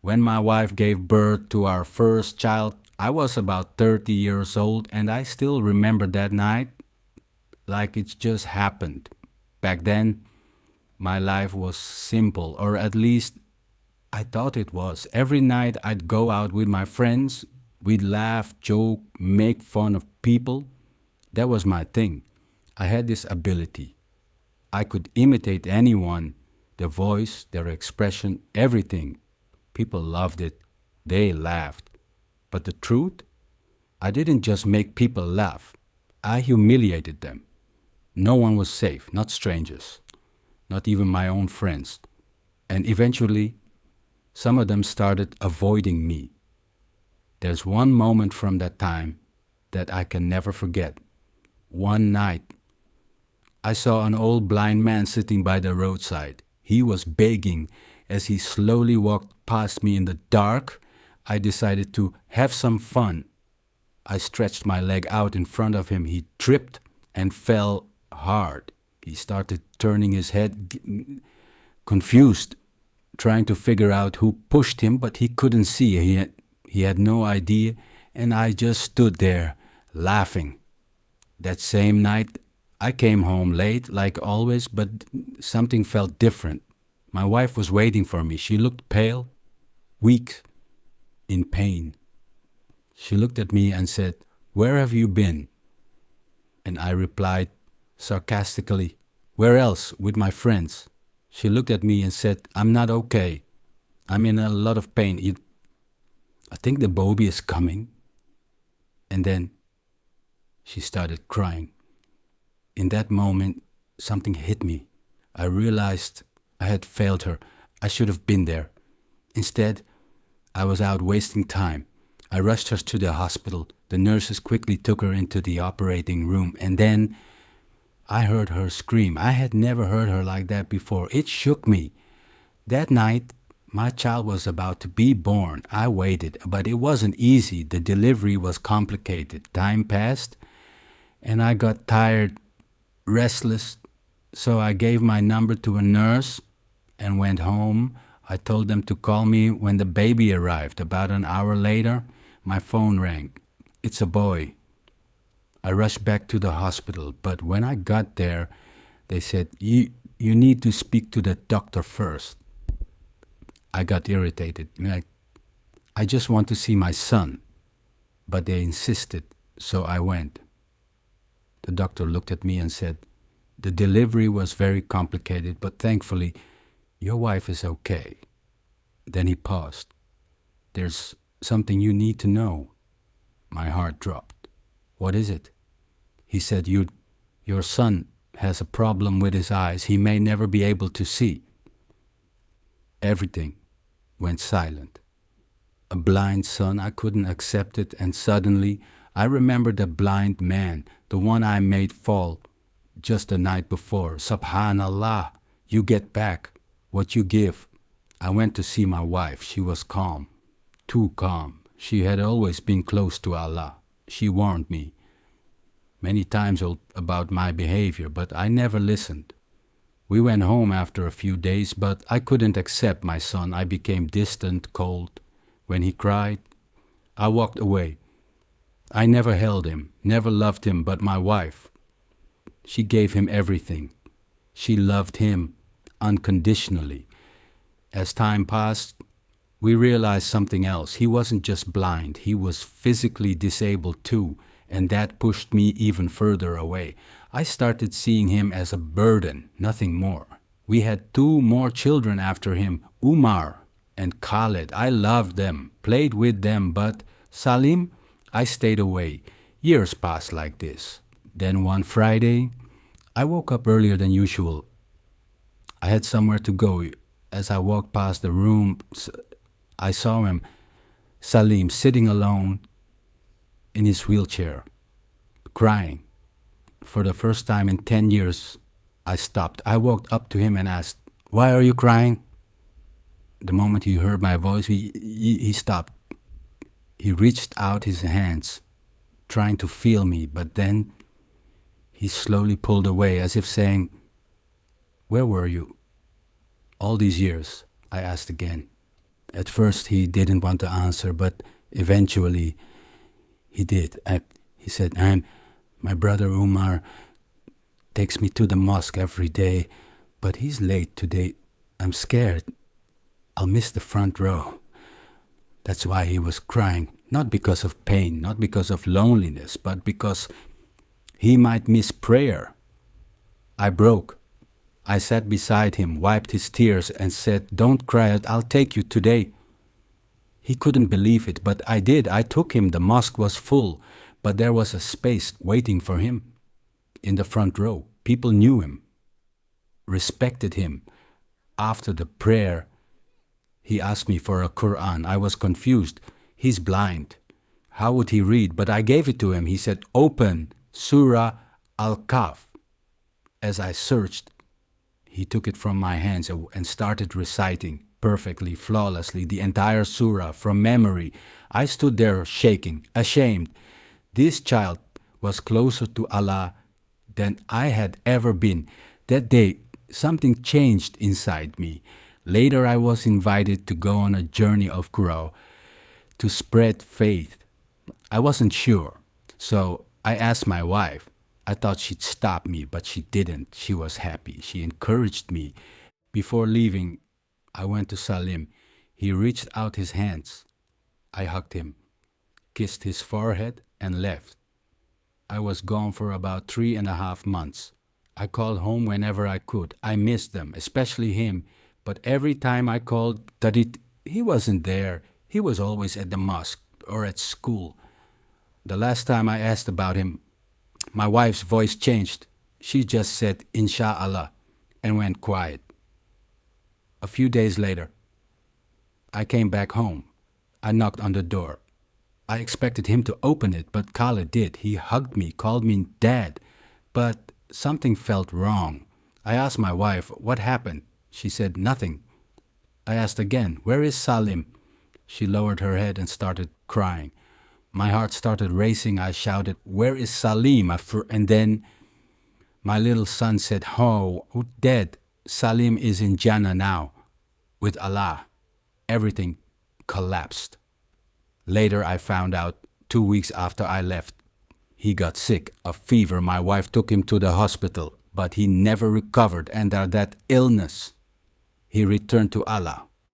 When my wife gave birth to our first child, I was about 30 years old, and I still remember that night like it just happened. Back then, my life was simple, or at least I thought it was. Every night I'd go out with my friends. We'd laugh, joke, make fun of people. That was my thing. I had this ability. I could imitate anyone, their voice, their expression, everything. People loved it. They laughed. But the truth? I didn't just make people laugh. I humiliated them. No one was safe, not strangers, not even my own friends. And eventually, some of them started avoiding me. There's one moment from that time that I can never forget. One night, I saw an old blind man sitting by the roadside. He was begging. As he slowly walked past me in the dark, I decided to have some fun. I stretched my leg out in front of him. He tripped and fell hard. He started turning his head, confused, trying to figure out who pushed him, but he couldn't see. He had no idea, and I just stood there, laughing. That same night, I came home late, like always, but something felt different. My wife was waiting for me. She looked pale, weak, in pain. She looked at me and said, "Where have you been?" And I replied sarcastically, "Where else? With my friends." She looked at me and said, "I'm not okay. I'm in a lot of pain. I think the baby is coming." And then she started crying. In that moment, something hit me. I realized I had failed her. I should have been there. Instead, I was out wasting time. I rushed her to the hospital. The nurses quickly took her into the operating room, and then I heard her scream. I had never heard her like that before. It shook me. That night, my child was about to be born. I waited, but it wasn't easy. The delivery was complicated. Time passed, and I got tired, restless, so I gave my number to a nurse and went home. I told them to call me when the baby arrived. About an hour later, my phone rang. It's a boy. I rushed back to the hospital, but when I got there, they said, you need to speak to the doctor first. I got irritated. I just want to see my son. But they insisted, so I went. The doctor looked at me and said, "The delivery was very complicated, but thankfully, your wife is okay." Then he paused. "There's something you need to know." My heart dropped. "What is it?" He said, your son has a problem with his eyes. He may never be able to see." Everything went silent. A blind son, I couldn't accept it, and suddenly I remembered the blind man, the one I made fall just the night before. Subhanallah, you get back what you give. I went to see my wife. She was calm, too calm. She had always been close to Allah. She warned me many times about my behavior, but I never listened. We went home after a few days, but I couldn't accept my son. I became distant, cold. When he cried, I walked away. I never held him, never loved him, but my wife. She gave him everything. She loved him unconditionally. As time passed, we realized something else. He wasn't just blind, he was physically disabled too, and that pushed me even further away. I started seeing him as a burden, nothing more. We had 2 more children after him, Umar and Khaled. I loved them, played with them, but Salim, I stayed away. Years passed like this. Then one Friday, I woke up earlier than usual. I had somewhere to go. As I walked past the room, I saw him, Salim, sitting alone in his wheelchair, crying. For the first time in 10 years, I stopped. I walked up to him and asked, "Why are you crying?" The moment he heard my voice, he stopped. He reached out his hands, trying to feel me, but then he slowly pulled away as if saying, "Where were you all these years?" I asked again. At first, he didn't want to answer, but eventually he did. He said, my brother Umar takes me to the mosque every day, but he's late today. I'm scared. I'll miss the front row. That's why he was crying, not because of pain, not because of loneliness, but because he might miss prayer. I broke. I sat beside him, wiped his tears, and said, "Don't cry, I'll take you today." He couldn't believe it, but I did. I took him. The mosque was full, but there was a space waiting for him in the front row. People knew him, respected him. After the prayer, he asked me for a Quran. I was confused. He's blind. How would he read? But I gave it to him. He said, "Open Surah Al-Kahf." As I searched, he took it from my hands and started reciting perfectly, flawlessly, the entire surah from memory. I stood there shaking, ashamed. This child was closer to Allah than I had ever been. That day, something changed inside me. Later, I was invited to go on a journey of Qur'an to spread faith. I wasn't sure, so I asked my wife. I thought she'd stop me, but she didn't. She was happy. She encouraged me. Before leaving, I went to Salem. He reached out his hands. I hugged him, kissed his forehead, and left. I was gone for about 3.5 months. I called home whenever I could. I missed them, especially him. But every time I called Tadit, he wasn't there. He was always at the mosque or at school. The last time I asked about him, my wife's voice changed. She just said, "Inshallah," and went quiet. A few days later, I came back home. I knocked on the door. I expected him to open it, but Khaled did. He hugged me, called me dad. But something felt wrong. I asked my wife, "What happened?" She said, "Nothing." I asked again, "Where is Salim?" She lowered her head and started crying. My heart started racing. I shouted, "Where is Salim?" And then my little son said, "Oh, Dad, Salim is in Jannah now, with Allah." Everything collapsed. Later, I found out 2 weeks after I left, he got sick, a fever. My wife took him to the hospital, but he never recovered. And that illness, he returned to Allah.